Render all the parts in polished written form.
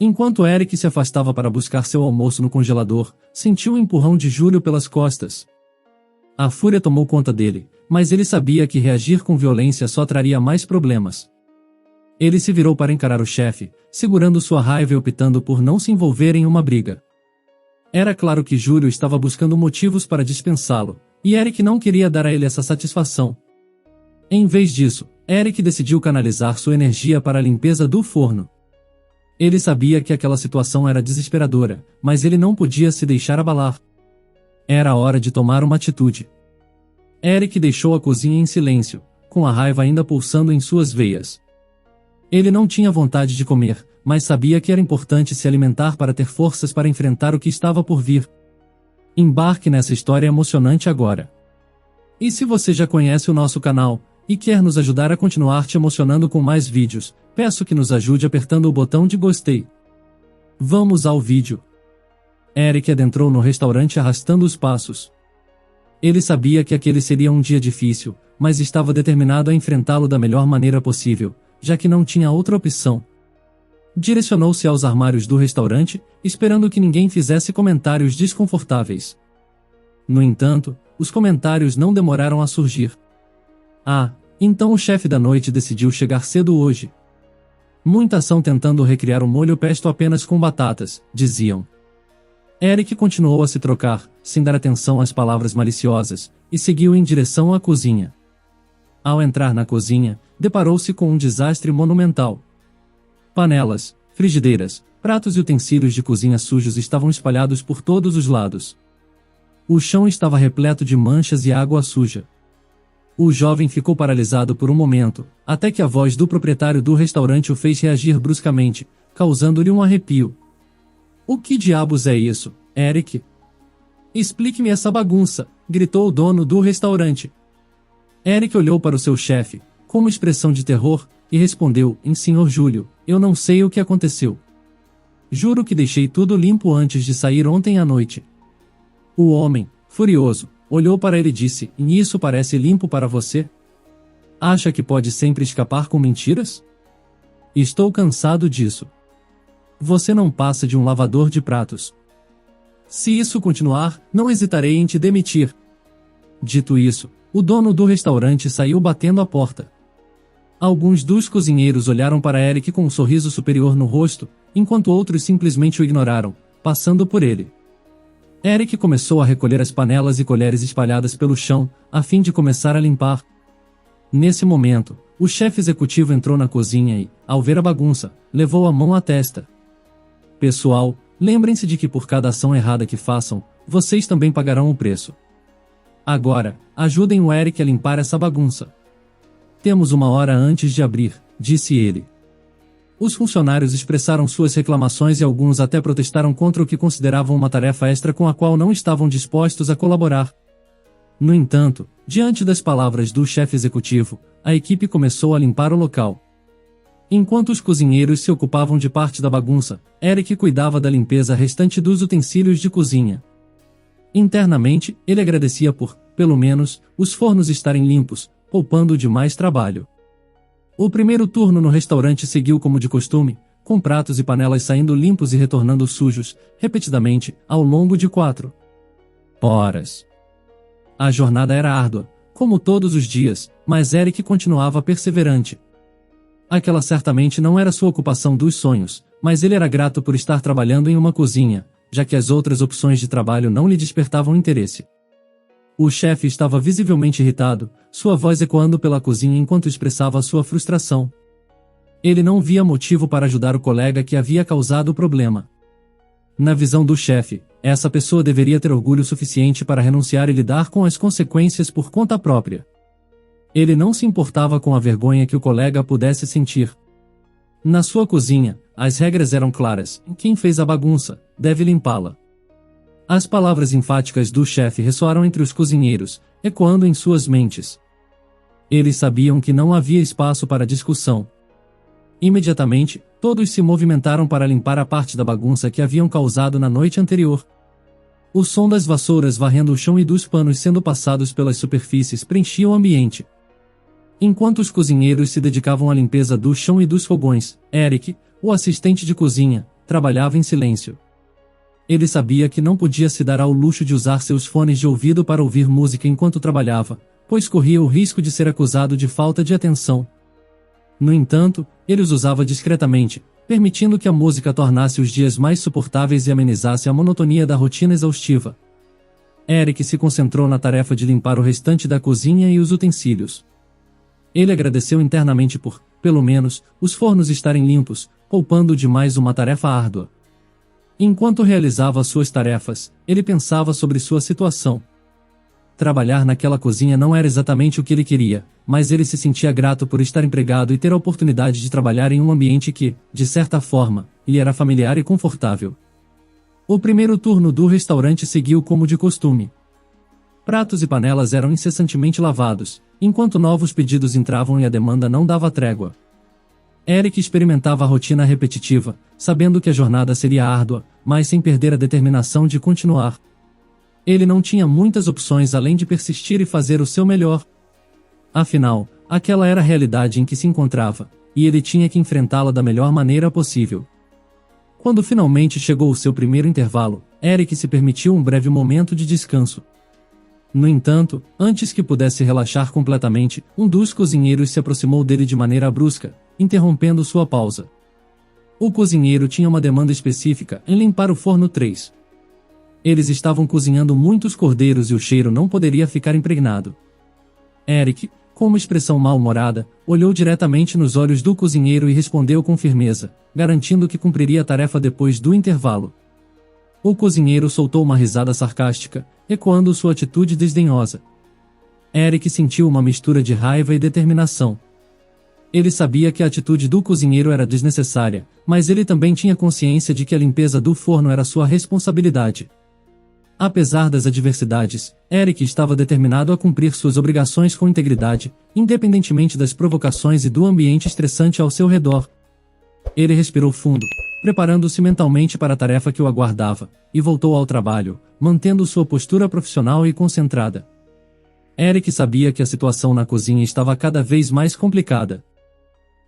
Enquanto Eric se afastava para buscar seu almoço no congelador, sentiu um empurrão de Júlio pelas costas. A fúria tomou conta dele, mas ele sabia que reagir com violência só traria mais problemas. Ele se virou para encarar o chefe, segurando sua raiva e optando por não se envolver em uma briga. Era claro que Júlio estava buscando motivos para dispensá-lo, e Eric não queria dar a ele essa satisfação. Em vez disso, Eric decidiu canalizar sua energia para a limpeza do forno. Ele sabia que aquela situação era desesperadora, mas ele não podia se deixar abalar. Era hora de tomar uma atitude. Eric deixou a cozinha em silêncio, com a raiva ainda pulsando em suas veias. Ele não tinha vontade de comer, mas sabia que era importante se alimentar para ter forças para enfrentar o que estava por vir. Embarque nessa história emocionante agora. E se você já conhece o nosso canal, e quer nos ajudar a continuar te emocionando com mais vídeos, peço que nos ajude apertando o botão de gostei. Vamos ao vídeo. Eric adentrou no restaurante arrastando os passos. Ele sabia que aquele seria um dia difícil, mas estava determinado a enfrentá-lo da melhor maneira possível, já que não tinha outra opção. Direcionou-se aos armários do restaurante, esperando que ninguém fizesse comentários desconfortáveis. No entanto, os comentários não demoraram a surgir. Ah, então o chefe da noite decidiu chegar cedo hoje. Muita ação tentando recriar o molho pesto apenas com batatas, diziam. Eric continuou a se trocar, sem dar atenção às palavras maliciosas, e seguiu em direção à cozinha. Ao entrar na cozinha, deparou-se com um desastre monumental. Panelas, frigideiras, pratos e utensílios de cozinha sujos estavam espalhados por todos os lados. O chão estava repleto de manchas e água suja. O jovem ficou paralisado por um momento, até que a voz do proprietário do restaurante o fez reagir bruscamente, causando-lhe um arrepio. O que diabos é isso, Eric? Explique-me essa bagunça, gritou o dono do restaurante. Eric olhou para o seu chefe, com uma expressão de terror, e respondeu, Sr. Júlio, eu não sei o que aconteceu. Juro que deixei tudo limpo antes de sair ontem à noite. O homem, furioso, olhou para ele e disse, e isso parece limpo para você? Acha que pode sempre escapar com mentiras? Estou cansado disso. Você não passa de um lavador de pratos. Se isso continuar, não hesitarei em te demitir. Dito isso, o dono do restaurante saiu batendo a porta. Alguns dos cozinheiros olharam para Eric com um sorriso superior no rosto, enquanto outros simplesmente o ignoraram, passando por ele. Eric começou a recolher as panelas e colheres espalhadas pelo chão, a fim de começar a limpar. Nesse momento, o chefe executivo entrou na cozinha e, ao ver a bagunça, levou a mão à testa. Pessoal, lembrem-se de que por cada ação errada que façam, vocês também pagarão o preço. Agora, ajudem o Eric a limpar essa bagunça. Temos 1 hora antes de abrir, disse ele. Os funcionários expressaram suas reclamações e alguns até protestaram contra o que consideravam uma tarefa extra com a qual não estavam dispostos a colaborar. No entanto, diante das palavras do chefe executivo, a equipe começou a limpar o local. Enquanto os cozinheiros se ocupavam de parte da bagunça, Eric cuidava da limpeza restante dos utensílios de cozinha. Internamente, ele agradecia por, pelo menos, os fornos estarem limpos, poupando de mais trabalho. O primeiro turno no restaurante seguiu como de costume, com pratos e panelas saindo limpos e retornando sujos, repetidamente, ao longo de 4 horas. A jornada era árdua, como todos os dias, mas Eric continuava perseverante. Aquela certamente não era sua ocupação dos sonhos, mas ele era grato por estar trabalhando em uma cozinha, já que as outras opções de trabalho não lhe despertavam interesse. O chefe estava visivelmente irritado, sua voz ecoando pela cozinha enquanto expressava sua frustração. Ele não via motivo para ajudar o colega que havia causado o problema. Na visão do chefe, essa pessoa deveria ter orgulho suficiente para renunciar e lidar com as consequências por conta própria. Ele não se importava com a vergonha que o colega pudesse sentir. Na sua cozinha, as regras eram claras: quem fez a bagunça, deve limpá-la. As palavras enfáticas do chefe ressoaram entre os cozinheiros, ecoando em suas mentes. Eles sabiam que não havia espaço para discussão. Imediatamente, todos se movimentaram para limpar a parte da bagunça que haviam causado na noite anterior. O som das vassouras varrendo o chão e dos panos sendo passados pelas superfícies preenchia o ambiente. Enquanto os cozinheiros se dedicavam à limpeza do chão e dos fogões, Eric, o assistente de cozinha, trabalhava em silêncio. Ele sabia que não podia se dar ao luxo de usar seus fones de ouvido para ouvir música enquanto trabalhava, pois corria o risco de ser acusado de falta de atenção. No entanto, ele os usava discretamente, permitindo que a música tornasse os dias mais suportáveis e amenizasse a monotonia da rotina exaustiva. Eric se concentrou na tarefa de limpar o restante da cozinha e os utensílios. Ele agradeceu internamente por, pelo menos, os fornos estarem limpos, poupando de mais uma tarefa árdua. Enquanto realizava suas tarefas, ele pensava sobre sua situação. Trabalhar naquela cozinha não era exatamente o que ele queria, mas ele se sentia grato por estar empregado e ter a oportunidade de trabalhar em um ambiente que, de certa forma, lhe era familiar e confortável. O primeiro turno do restaurante seguiu como de costume. Pratos e panelas eram incessantemente lavados, enquanto novos pedidos entravam e a demanda não dava trégua. Eric experimentava a rotina repetitiva, sabendo que a jornada seria árdua, mas sem perder a determinação de continuar. Ele não tinha muitas opções além de persistir e fazer o seu melhor. Afinal, aquela era a realidade em que se encontrava, e ele tinha que enfrentá-la da melhor maneira possível. Quando finalmente chegou o seu primeiro intervalo, Eric se permitiu um breve momento de descanso. No entanto, antes que pudesse relaxar completamente, um dos cozinheiros se aproximou dele de maneira brusca, interrompendo sua pausa. O cozinheiro tinha uma demanda específica em limpar o forno 3. Eles estavam cozinhando muitos cordeiros e o cheiro não poderia ficar impregnado. Eric, com uma expressão mal-humorada, olhou diretamente nos olhos do cozinheiro e respondeu com firmeza, garantindo que cumpriria a tarefa depois do intervalo. O cozinheiro soltou uma risada sarcástica, ecoando sua atitude desdenhosa. Eric sentiu uma mistura de raiva e determinação. Ele sabia que a atitude do cozinheiro era desnecessária, mas ele também tinha consciência de que a limpeza do forno era sua responsabilidade. Apesar das adversidades, Eric estava determinado a cumprir suas obrigações com integridade, independentemente das provocações e do ambiente estressante ao seu redor. Ele respirou fundo, preparando-se mentalmente para a tarefa que o aguardava, e voltou ao trabalho, mantendo sua postura profissional e concentrada. Eric sabia que a situação na cozinha estava cada vez mais complicada.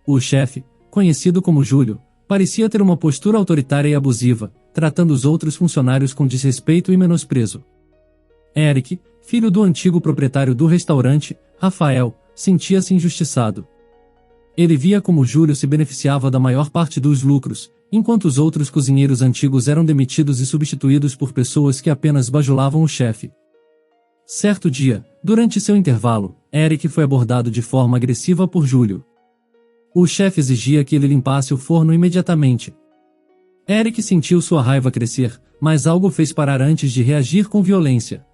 O chefe, conhecido como Júlio, parecia ter uma postura autoritária e abusiva, tratando os outros funcionários com desrespeito e menosprezo. Eric, filho do antigo proprietário do restaurante, Rafael, sentia-se injustiçado. Ele via como Júlio se beneficiava da maior parte dos lucros, enquanto os outros cozinheiros antigos eram demitidos e substituídos por pessoas que apenas bajulavam o chefe. Certo dia, durante seu intervalo, Eric foi abordado de forma agressiva por Júlio. O chefe exigia que ele limpasse o forno imediatamente. Eric sentiu sua raiva crescer, mas algo fez parar antes de reagir com violência.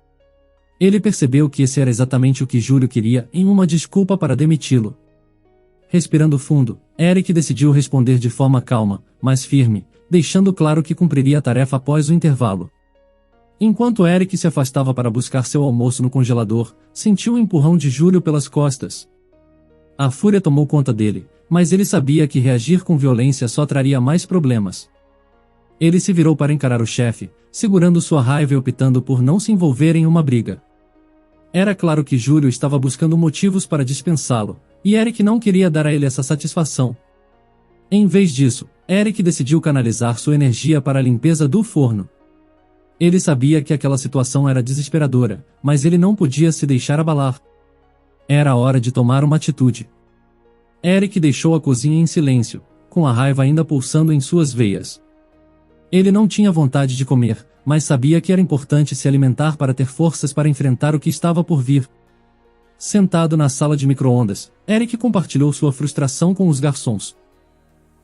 Ele percebeu que esse era exatamente o que Júlio queria, em uma desculpa para demiti-lo. Respirando fundo, Eric decidiu responder de forma calma, mas firme, deixando claro que cumpriria a tarefa após o intervalo. Enquanto Eric se afastava para buscar seu almoço no congelador, sentiu um empurrão de Júlio pelas costas. A fúria tomou conta dele, mas ele sabia que reagir com violência só traria mais problemas. Ele se virou para encarar o chefe, segurando sua raiva e optando por não se envolver em uma briga. Era claro que Júlio estava buscando motivos para dispensá-lo, e Eric não queria dar a ele essa satisfação. Em vez disso, Eric decidiu canalizar sua energia para a limpeza do forno. Ele sabia que aquela situação era desesperadora, mas ele não podia se deixar abalar. Era hora de tomar uma atitude. Eric deixou a cozinha em silêncio, com a raiva ainda pulsando em suas veias. Ele não tinha vontade de comer, mas sabia que era importante se alimentar para ter forças para enfrentar o que estava por vir. Sentado na sala de micro-ondas, Eric compartilhou sua frustração com os garçons.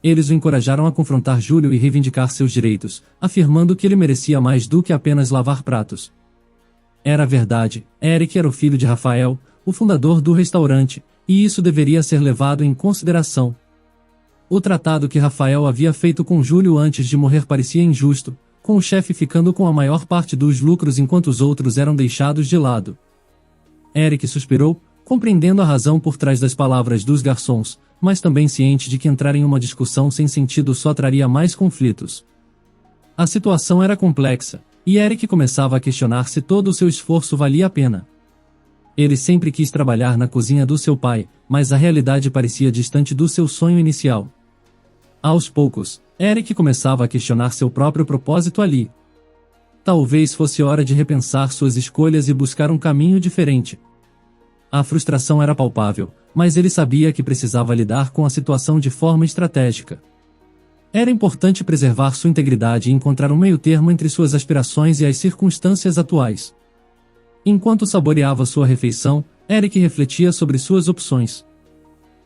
Eles o encorajaram a confrontar Júlio e reivindicar seus direitos, afirmando que ele merecia mais do que apenas lavar pratos. Era verdade, Eric era o filho de Rafael, o fundador do restaurante, e isso deveria ser levado em consideração. O tratado que Rafael havia feito com Júlio antes de morrer parecia injusto, com o chefe ficando com a maior parte dos lucros enquanto os outros eram deixados de lado. Eric suspirou, compreendendo a razão por trás das palavras dos garçons, mas também ciente de que entrar em uma discussão sem sentido só traria mais conflitos. A situação era complexa, e Eric começava a questionar se todo o seu esforço valia a pena. Ele sempre quis trabalhar na cozinha do seu pai, mas a realidade parecia distante do seu sonho inicial. Aos poucos, Eric começava a questionar seu próprio propósito ali. Talvez fosse hora de repensar suas escolhas e buscar um caminho diferente. A frustração era palpável, mas ele sabia que precisava lidar com a situação de forma estratégica. Era importante preservar sua integridade e encontrar um meio-termo entre suas aspirações e as circunstâncias atuais. Enquanto saboreava sua refeição, Eric refletia sobre suas opções.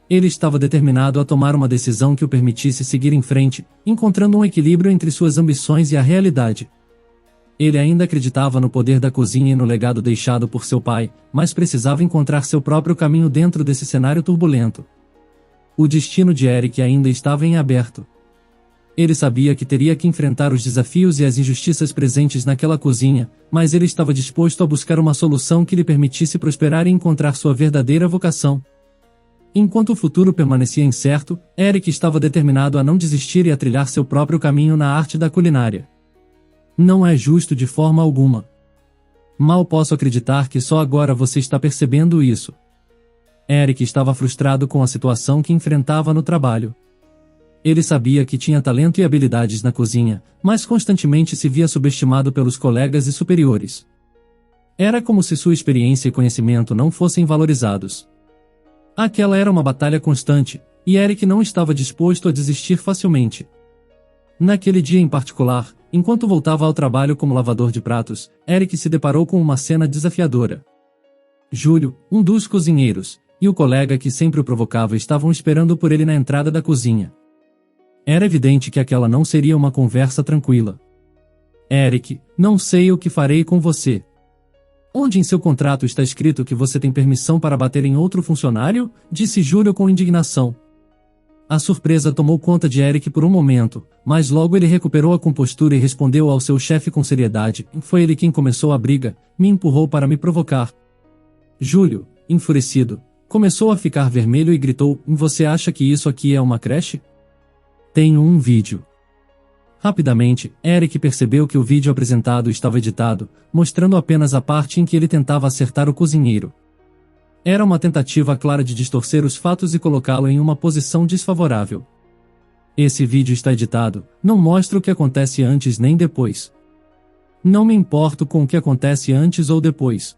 Ele estava determinado a tomar uma decisão que o permitisse seguir em frente, encontrando um equilíbrio entre suas ambições e a realidade. Ele ainda acreditava no poder da cozinha e no legado deixado por seu pai, mas precisava encontrar seu próprio caminho dentro desse cenário turbulento. O destino de Eric ainda estava em aberto. Ele sabia que teria que enfrentar os desafios e as injustiças presentes naquela cozinha, mas ele estava disposto a buscar uma solução que lhe permitisse prosperar e encontrar sua verdadeira vocação. Enquanto o futuro permanecia incerto, Eric estava determinado a não desistir e a trilhar seu próprio caminho na arte da culinária. Não é justo de forma alguma. Mal posso acreditar que só agora você está percebendo isso. Eric estava frustrado com a situação que enfrentava no trabalho. Ele sabia que tinha talento e habilidades na cozinha, mas constantemente se via subestimado pelos colegas e superiores. Era como se sua experiência e conhecimento não fossem valorizados. Aquela era uma batalha constante, e Eric não estava disposto a desistir facilmente. Naquele dia em particular, enquanto voltava ao trabalho como lavador de pratos, Eric se deparou com uma cena desafiadora. Júlio, um dos cozinheiros, e o colega que sempre o provocava estavam esperando por ele na entrada da cozinha. Era evidente que aquela não seria uma conversa tranquila. Eric, não sei o que farei com você. Onde em seu contrato está escrito que você tem permissão para bater em outro funcionário? Disse Júlio com indignação. A surpresa tomou conta de Eric por um momento, mas logo ele recuperou a compostura e respondeu ao seu chefe com seriedade. Foi ele quem começou a briga, me empurrou para me provocar. Júlio, enfurecido, começou a ficar vermelho e gritou: Você acha que isso aqui é uma creche? Tenho um vídeo. Rapidamente, Eric percebeu que o vídeo apresentado estava editado, mostrando apenas a parte em que ele tentava acertar o cozinheiro. Era uma tentativa clara de distorcer os fatos e colocá-lo em uma posição desfavorável. Esse vídeo está editado, não mostra o que acontece antes nem depois. Não me importo com o que acontece antes ou depois.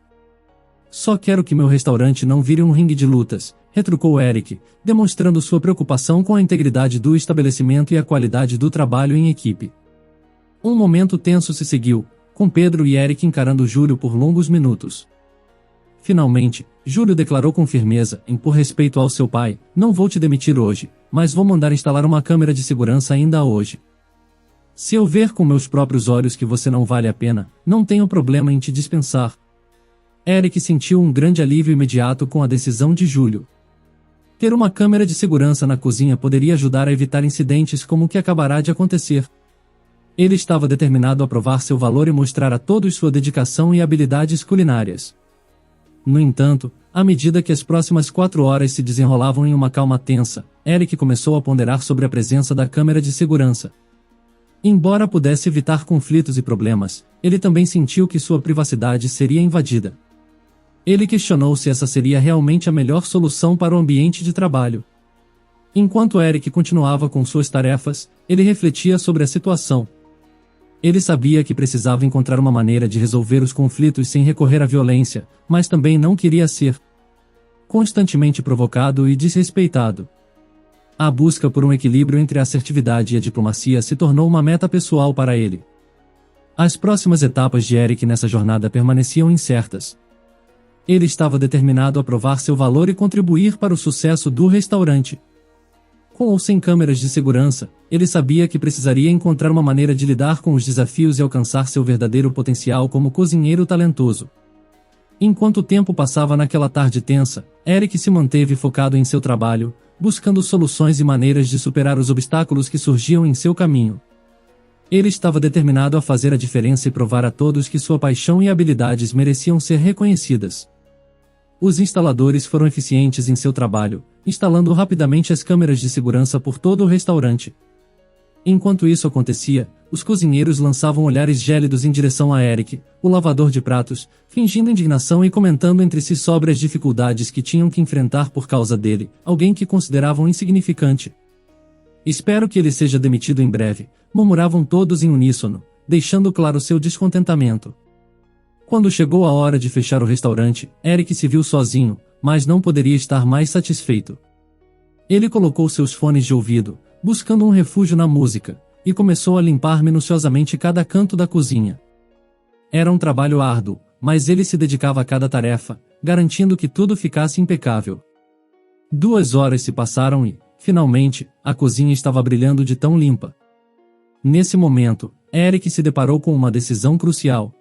Só quero que meu restaurante não vire um ringue de lutas, retrucou Eric, demonstrando sua preocupação com a integridade do estabelecimento e a qualidade do trabalho em equipe. Um momento tenso se seguiu, com Pedro e Eric encarando Júlio por longos minutos. Finalmente, Júlio declarou com firmeza: por respeito ao seu pai, não vou te demitir hoje, mas vou mandar instalar uma câmera de segurança ainda hoje. Se eu ver com meus próprios olhos que você não vale a pena, não tenho problema em te dispensar. Eric sentiu um grande alívio imediato com a decisão de Júlio. Ter uma câmera de segurança na cozinha poderia ajudar a evitar incidentes como o que acabará de acontecer. Ele estava determinado a provar seu valor e mostrar a todos sua dedicação e habilidades culinárias. No entanto, à medida que as próximas 4 horas se desenrolavam em uma calma tensa, Eric começou a ponderar sobre a presença da câmera de segurança. Embora pudesse evitar conflitos e problemas, ele também sentiu que sua privacidade seria invadida. Ele questionou se essa seria realmente a melhor solução para o ambiente de trabalho. Enquanto Eric continuava com suas tarefas, ele refletia sobre a situação. Ele sabia que precisava encontrar uma maneira de resolver os conflitos sem recorrer à violência, mas também não queria ser constantemente provocado e desrespeitado. A busca por um equilíbrio entre a assertividade e a diplomacia se tornou uma meta pessoal para ele. As próximas etapas de Eric nessa jornada permaneciam incertas. Ele estava determinado a provar seu valor e contribuir para o sucesso do restaurante. Com ou sem câmeras de segurança, ele sabia que precisaria encontrar uma maneira de lidar com os desafios e alcançar seu verdadeiro potencial como cozinheiro talentoso. Enquanto o tempo passava naquela tarde tensa, Eric se manteve focado em seu trabalho, buscando soluções e maneiras de superar os obstáculos que surgiam em seu caminho. Ele estava determinado a fazer a diferença e provar a todos que sua paixão e habilidades mereciam ser reconhecidas. Os instaladores foram eficientes em seu trabalho, instalando rapidamente as câmeras de segurança por todo o restaurante. Enquanto isso acontecia, os cozinheiros lançavam olhares gélidos em direção a Eric, o lavador de pratos, fingindo indignação e comentando entre si sobre as dificuldades que tinham que enfrentar por causa dele, alguém que consideravam insignificante. Espero que ele seja demitido em breve, murmuravam todos em uníssono, deixando claro seu descontentamento. Quando chegou a hora de fechar o restaurante, Eric se viu sozinho, mas não poderia estar mais satisfeito. Ele colocou seus fones de ouvido, buscando um refúgio na música, e começou a limpar minuciosamente cada canto da cozinha. Era um trabalho árduo, mas ele se dedicava a cada tarefa, garantindo que tudo ficasse impecável. 2 horas se passaram e, finalmente, a cozinha estava brilhando de tão limpa. Nesse momento, Eric se deparou com uma decisão crucial.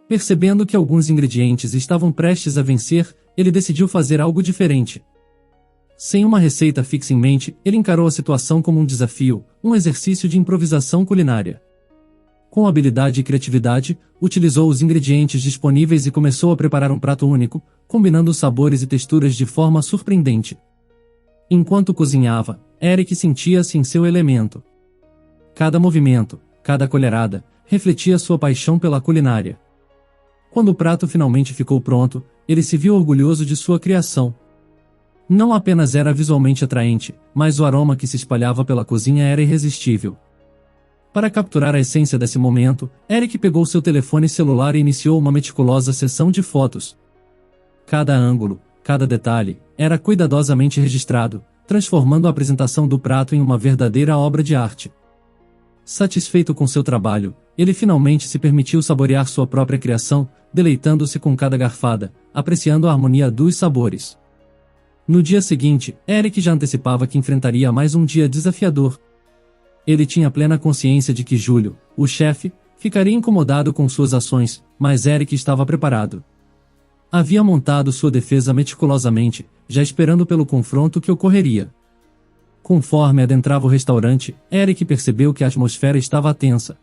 Percebendo que alguns ingredientes estavam prestes a vencer, ele decidiu fazer algo diferente. Sem uma receita fixa em mente, ele encarou a situação como um desafio, um exercício de improvisação culinária. Com habilidade e criatividade, utilizou os ingredientes disponíveis e começou a preparar um prato único, combinando sabores e texturas de forma surpreendente. Enquanto cozinhava, Eric sentia-se em seu elemento. Cada movimento, cada colherada, refletia sua paixão pela culinária. Quando o prato finalmente ficou pronto, ele se viu orgulhoso de sua criação. Não apenas era visualmente atraente, mas o aroma que se espalhava pela cozinha era irresistível. Para capturar a essência desse momento, Eric pegou seu telefone celular e iniciou uma meticulosa sessão de fotos. Cada ângulo, cada detalhe, era cuidadosamente registrado, transformando a apresentação do prato em uma verdadeira obra de arte. Satisfeito com seu trabalho, ele finalmente se permitiu saborear sua própria criação, deleitando-se com cada garfada, apreciando a harmonia dos sabores. No dia seguinte, Eric já antecipava que enfrentaria mais um dia desafiador. Ele tinha plena consciência de que Júlio, o chefe, ficaria incomodado com suas ações, mas Eric estava preparado. Havia montado sua defesa meticulosamente, já esperando pelo confronto que ocorreria. Conforme adentrava o restaurante, Eric percebeu que a atmosfera estava tensa.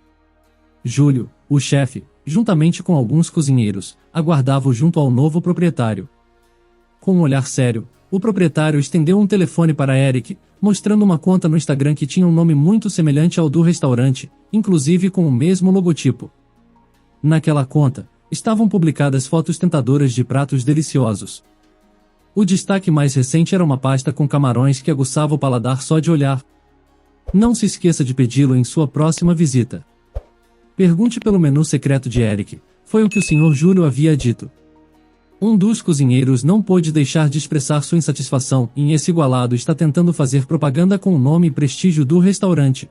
Júlio, o chefe, juntamente com alguns cozinheiros, aguardava junto ao novo proprietário. Com um olhar sério, o proprietário estendeu um telefone para Eric, mostrando uma conta no Instagram que tinha um nome muito semelhante ao do restaurante, inclusive com o mesmo logotipo. Naquela conta, estavam publicadas fotos tentadoras de pratos deliciosos. O destaque mais recente era uma pasta com camarões que aguçava o paladar só de olhar. Não se esqueça de pedi-lo em sua próxima visita. Pergunte pelo menu secreto de Eric, foi o que o Sr. Júlio havia dito. Um dos cozinheiros não pôde deixar de expressar sua insatisfação, e esse igualado está tentando fazer propaganda com o nome e prestígio do restaurante.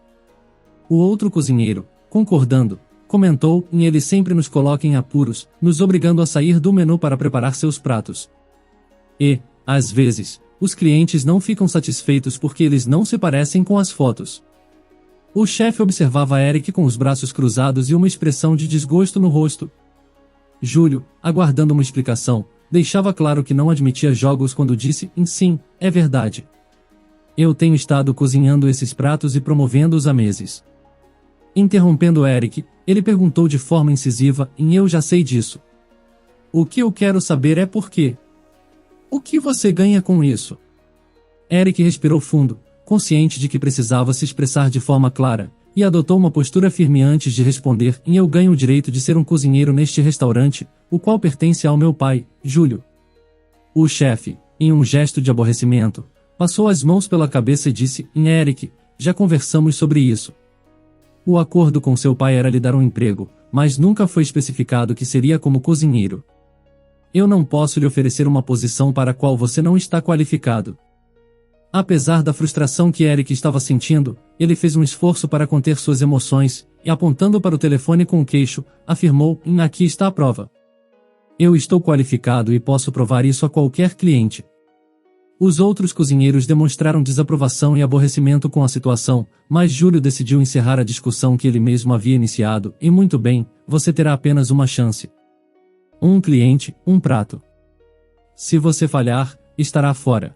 O outro cozinheiro, concordando, comentou, ele sempre nos coloca em apuros, nos obrigando a sair do menu para preparar seus pratos. E, às vezes, os clientes não ficam satisfeitos porque eles não se parecem com as fotos. O chefe observava Eric com os braços cruzados e uma expressão de desgosto no rosto. Júlio, aguardando uma explicação, deixava claro que não admitia jogos quando disse, sim, é verdade. Eu tenho estado cozinhando esses pratos e promovendo-os há meses. Interrompendo Eric, ele perguntou de forma incisiva, eu já sei disso. O que eu quero saber é por quê. O que você ganha com isso? Eric respirou fundo, consciente de que precisava se expressar de forma clara, e adotou uma postura firme antes de responder, eu ganho o direito de ser um cozinheiro neste restaurante, o qual pertence ao meu pai, Júlio. O chefe, em um gesto de aborrecimento, passou as mãos pela cabeça e disse, Eric, já conversamos sobre isso. O acordo com seu pai era lhe dar um emprego, mas nunca foi especificado que seria como cozinheiro. Eu não posso lhe oferecer uma posição para a qual você não está qualificado. Apesar da frustração que Eric estava sentindo, ele fez um esforço para conter suas emoções, e apontando para o telefone com o queixo, afirmou, aqui está a prova. Eu estou qualificado e posso provar isso a qualquer cliente. Os outros cozinheiros demonstraram desaprovação e aborrecimento com a situação, mas Júlio decidiu encerrar a discussão que ele mesmo havia iniciado, e muito bem, você terá apenas uma chance. Um cliente, um prato. Se você falhar, estará fora.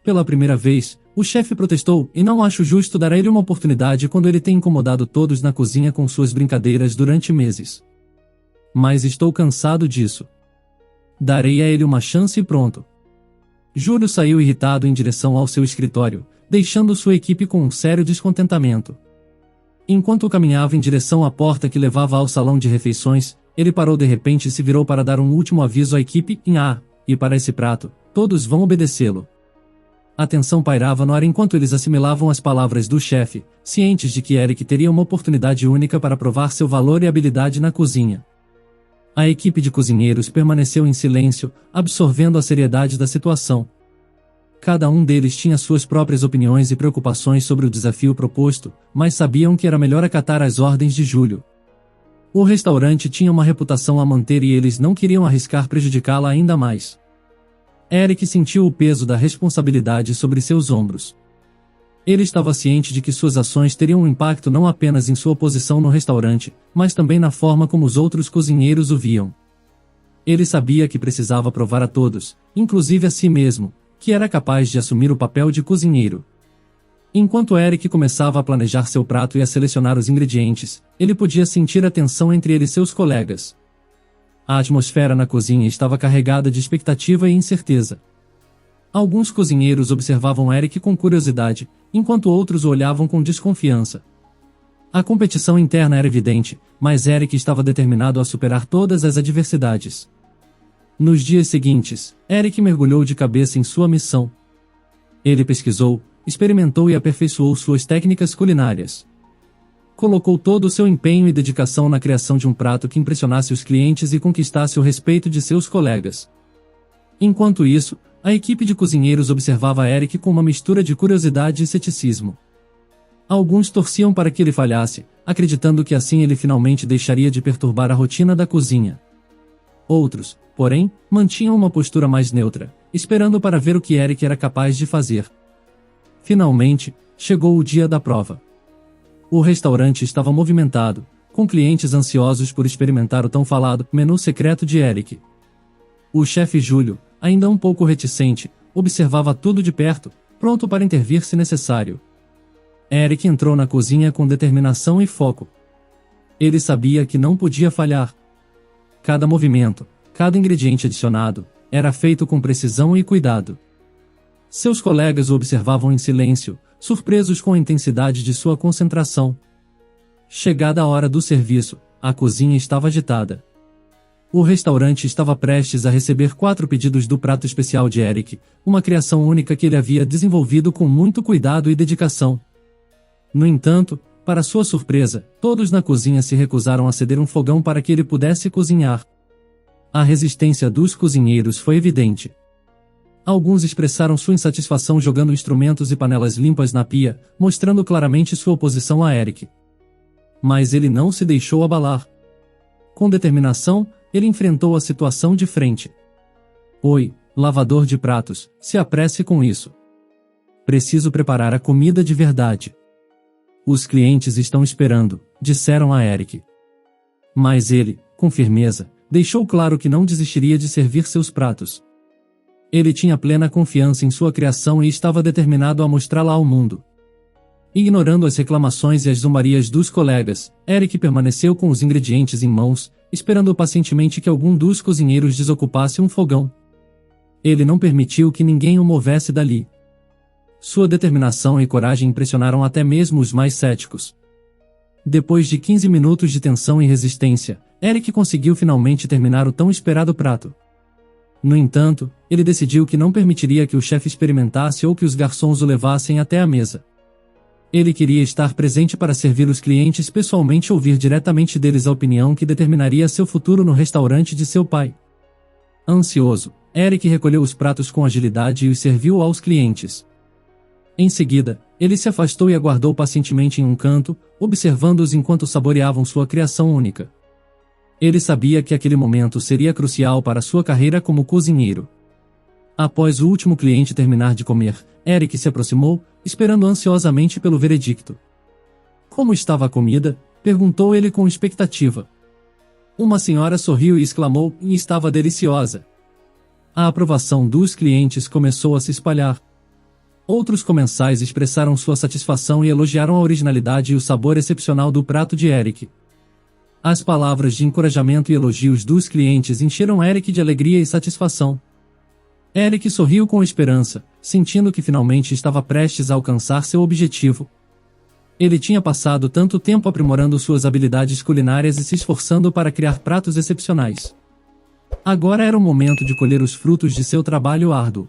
Pela primeira vez, o chefe protestou, e não acho justo dar a ele uma oportunidade quando ele tem incomodado todos na cozinha com suas brincadeiras durante meses. Mas estou cansado disso. Darei a ele uma chance e pronto. Júlio saiu irritado em direção ao seu escritório, deixando sua equipe com um sério descontentamento. Enquanto caminhava em direção à porta que levava ao salão de refeições, ele parou de repente e se virou para dar um último aviso à equipe, e para esse prato, todos vão obedecê-lo. A tensão pairava no ar enquanto eles assimilavam as palavras do chefe, cientes de que Eric teria uma oportunidade única para provar seu valor e habilidade na cozinha. A equipe de cozinheiros permaneceu em silêncio, absorvendo a seriedade da situação. Cada um deles tinha suas próprias opiniões e preocupações sobre o desafio proposto, mas sabiam que era melhor acatar as ordens de Júlio. O restaurante tinha uma reputação a manter e eles não queriam arriscar prejudicá-la ainda mais. Eric sentiu o peso da responsabilidade sobre seus ombros. Ele estava ciente de que suas ações teriam um impacto não apenas em sua posição no restaurante, mas também na forma como os outros cozinheiros o viam. Ele sabia que precisava provar a todos, inclusive a si mesmo, que era capaz de assumir o papel de cozinheiro. Enquanto Eric começava a planejar seu prato e a selecionar os ingredientes, ele podia sentir a tensão entre ele e seus colegas. A atmosfera na cozinha estava carregada de expectativa e incerteza. Alguns cozinheiros observavam Eric com curiosidade, enquanto outros o olhavam com desconfiança. A competição interna era evidente, mas Eric estava determinado a superar todas as adversidades. Nos dias seguintes, Eric mergulhou de cabeça em sua missão. Ele pesquisou, experimentou e aperfeiçoou suas técnicas culinárias. Colocou todo o seu empenho e dedicação na criação de um prato que impressionasse os clientes e conquistasse o respeito de seus colegas. Enquanto isso, a equipe de cozinheiros observava Eric com uma mistura de curiosidade e ceticismo. Alguns torciam para que ele falhasse, acreditando que assim ele finalmente deixaria de perturbar a rotina da cozinha. Outros, porém, mantinham uma postura mais neutra, esperando para ver o que Eric era capaz de fazer. Finalmente, chegou o dia da prova. O restaurante estava movimentado, com clientes ansiosos por experimentar o tão falado menu secreto de Eric. O chefe Júlio, ainda um pouco reticente, observava tudo de perto, pronto para intervir se necessário. Eric entrou na cozinha com determinação e foco. Ele sabia que não podia falhar. Cada movimento, cada ingrediente adicionado, era feito com precisão e cuidado. Seus colegas o observavam em silêncio, surpresos com a intensidade de sua concentração. Chegada a hora do serviço, a cozinha estava agitada. O restaurante estava prestes a receber 4 pedidos do prato especial de Eric, uma criação única que ele havia desenvolvido com muito cuidado e dedicação. No entanto, para sua surpresa, todos na cozinha se recusaram a ceder um fogão para que ele pudesse cozinhar. A resistência dos cozinheiros foi evidente. Alguns expressaram sua insatisfação jogando instrumentos e panelas limpas na pia, mostrando claramente sua oposição a Eric. Mas ele não se deixou abalar. Com determinação, ele enfrentou a situação de frente. Oi, lavador de pratos, se apresse com isso. Preciso preparar a comida de verdade. Os clientes estão esperando, disseram a Eric. Mas ele, com firmeza, deixou claro que não desistiria de servir seus pratos. Ele tinha plena confiança em sua criação e estava determinado a mostrá-la ao mundo. Ignorando as reclamações e as zombarias dos colegas, Eric permaneceu com os ingredientes em mãos, esperando pacientemente que algum dos cozinheiros desocupasse um fogão. Ele não permitiu que ninguém o movesse dali. Sua determinação e coragem impressionaram até mesmo os mais céticos. Depois de 15 minutos de tensão e resistência, Eric conseguiu finalmente terminar o tão esperado prato. No entanto, ele decidiu que não permitiria que o chefe experimentasse ou que os garçons o levassem até a mesa. Ele queria estar presente para servir os clientes pessoalmente e ouvir diretamente deles a opinião que determinaria seu futuro no restaurante de seu pai. Ansioso, Eric recolheu os pratos com agilidade e os serviu aos clientes. Em seguida, ele se afastou e aguardou pacientemente em um canto, observando-os enquanto saboreavam sua criação única. Ele sabia que aquele momento seria crucial para sua carreira como cozinheiro. Após o último cliente terminar de comer, Eric se aproximou, esperando ansiosamente pelo veredicto. Como estava a comida? Perguntou ele com expectativa. Uma senhora sorriu e exclamou, e estava deliciosa. A aprovação dos clientes começou a se espalhar. Outros comensais expressaram sua satisfação e elogiaram a originalidade e o sabor excepcional do prato de Eric. As palavras de encorajamento e elogios dos clientes encheram Eric de alegria e satisfação. Eric sorriu com esperança, sentindo que finalmente estava prestes a alcançar seu objetivo. Ele tinha passado tanto tempo aprimorando suas habilidades culinárias e se esforçando para criar pratos excepcionais. Agora era o momento de colher os frutos de seu trabalho árduo.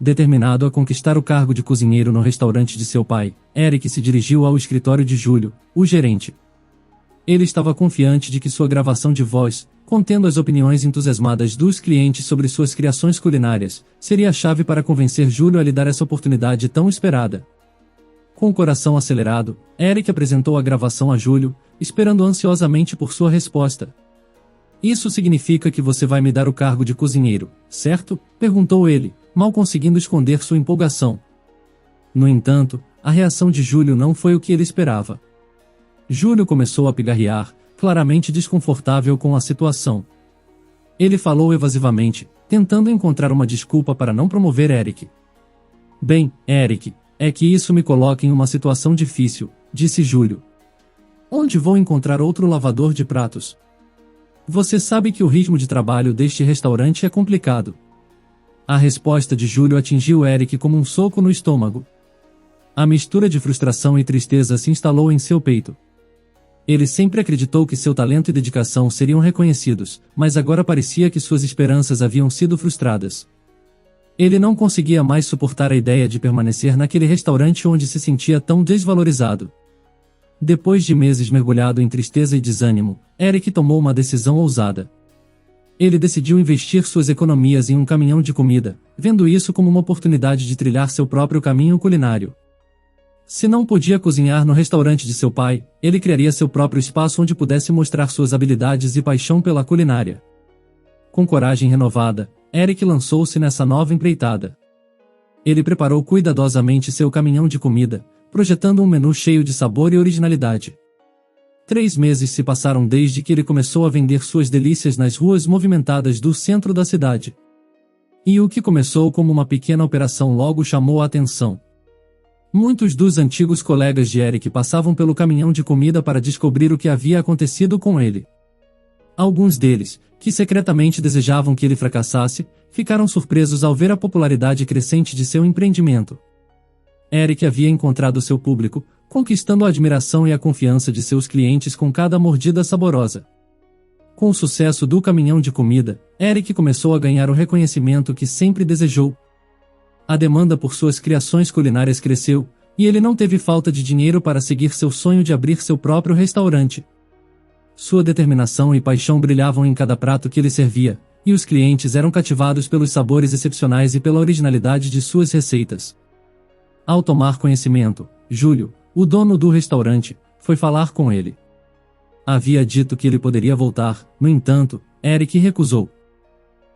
Determinado a conquistar o cargo de cozinheiro no restaurante de seu pai, Eric se dirigiu ao escritório de Júlio, o gerente. Ele estava confiante de que sua gravação de voz, contendo as opiniões entusiasmadas dos clientes sobre suas criações culinárias, seria a chave para convencer Júlio a lhe dar essa oportunidade tão esperada. Com o coração acelerado, Eric apresentou a gravação a Júlio, esperando ansiosamente por sua resposta. "Isso significa que você vai me dar o cargo de cozinheiro, certo?", perguntou ele, mal conseguindo esconder sua empolgação. No entanto, a reação de Júlio não foi o que ele esperava. Júlio começou a pigarrear, claramente desconfortável com a situação. Ele falou evasivamente, tentando encontrar uma desculpa para não promover Eric. "Bem, Eric, é que isso me coloca em uma situação difícil", disse Júlio. "Onde vou encontrar outro lavador de pratos? Você sabe que o ritmo de trabalho deste restaurante é complicado." A resposta de Júlio atingiu Eric como um soco no estômago. A mistura de frustração e tristeza se instalou em seu peito. Ele sempre acreditou que seu talento e dedicação seriam reconhecidos, mas agora parecia que suas esperanças haviam sido frustradas. Ele não conseguia mais suportar a ideia de permanecer naquele restaurante onde se sentia tão desvalorizado. Depois de meses mergulhado em tristeza e desânimo, Eric tomou uma decisão ousada. Ele decidiu investir suas economias em um caminhão de comida, vendo isso como uma oportunidade de trilhar seu próprio caminho culinário. Se não podia cozinhar no restaurante de seu pai, ele criaria seu próprio espaço onde pudesse mostrar suas habilidades e paixão pela culinária. Com coragem renovada, Eric lançou-se nessa nova empreitada. Ele preparou cuidadosamente seu caminhão de comida, projetando um menu cheio de sabor e originalidade. 3 meses se passaram desde que ele começou a vender suas delícias nas ruas movimentadas do centro da cidade. E o que começou como uma pequena operação logo chamou a atenção. Muitos dos antigos colegas de Eric passavam pelo caminhão de comida para descobrir o que havia acontecido com ele. Alguns deles, que secretamente desejavam que ele fracassasse, ficaram surpresos ao ver a popularidade crescente de seu empreendimento. Eric havia encontrado seu público, conquistando a admiração e a confiança de seus clientes com cada mordida saborosa. Com o sucesso do caminhão de comida, Eric começou a ganhar o reconhecimento que sempre desejou. A demanda por suas criações culinárias cresceu, e ele não teve falta de dinheiro para seguir seu sonho de abrir seu próprio restaurante. Sua determinação e paixão brilhavam em cada prato que ele servia, e os clientes eram cativados pelos sabores excepcionais e pela originalidade de suas receitas. Ao tomar conhecimento, Júlio, o dono do restaurante, foi falar com ele. Havia dito que ele poderia voltar, no entanto, Eric recusou.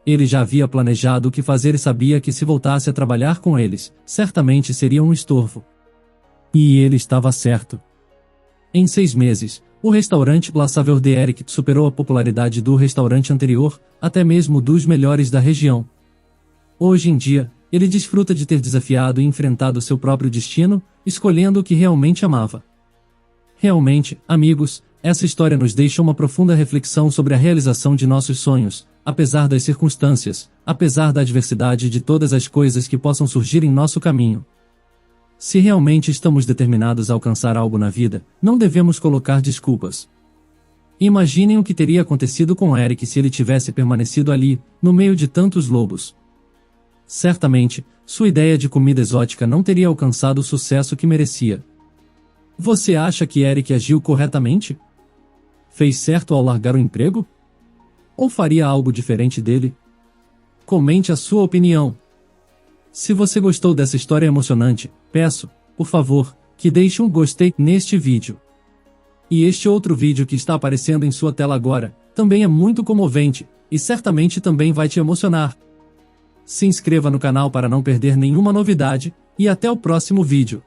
Ele já havia planejado o que fazer e sabia que se voltasse a trabalhar com eles, certamente seria um estorvo. E ele estava certo. Em 6 meses, o restaurante La Saveur de Eric superou a popularidade do restaurante anterior, até mesmo dos melhores da região. Hoje em dia, ele desfruta de ter desafiado e enfrentado seu próprio destino, escolhendo o que realmente amava. Realmente, amigos, essa história nos deixa uma profunda reflexão sobre a realização de nossos sonhos, apesar das circunstâncias, apesar da adversidade e de todas as coisas que possam surgir em nosso caminho. Se realmente estamos determinados a alcançar algo na vida, não devemos colocar desculpas. Imaginem o que teria acontecido com Eric se ele tivesse permanecido ali, no meio de tantos lobos. Certamente, sua ideia de comida exótica não teria alcançado o sucesso que merecia. Você acha que Eric agiu corretamente? Fez certo ao largar o emprego? Ou faria algo diferente dele? Comente a sua opinião. Se você gostou dessa história emocionante, peço, por favor, que deixe um gostei neste vídeo. E este outro vídeo que está aparecendo em sua tela agora, também é muito comovente, e certamente também vai te emocionar. Se inscreva no canal para não perder nenhuma novidade, e até o próximo vídeo.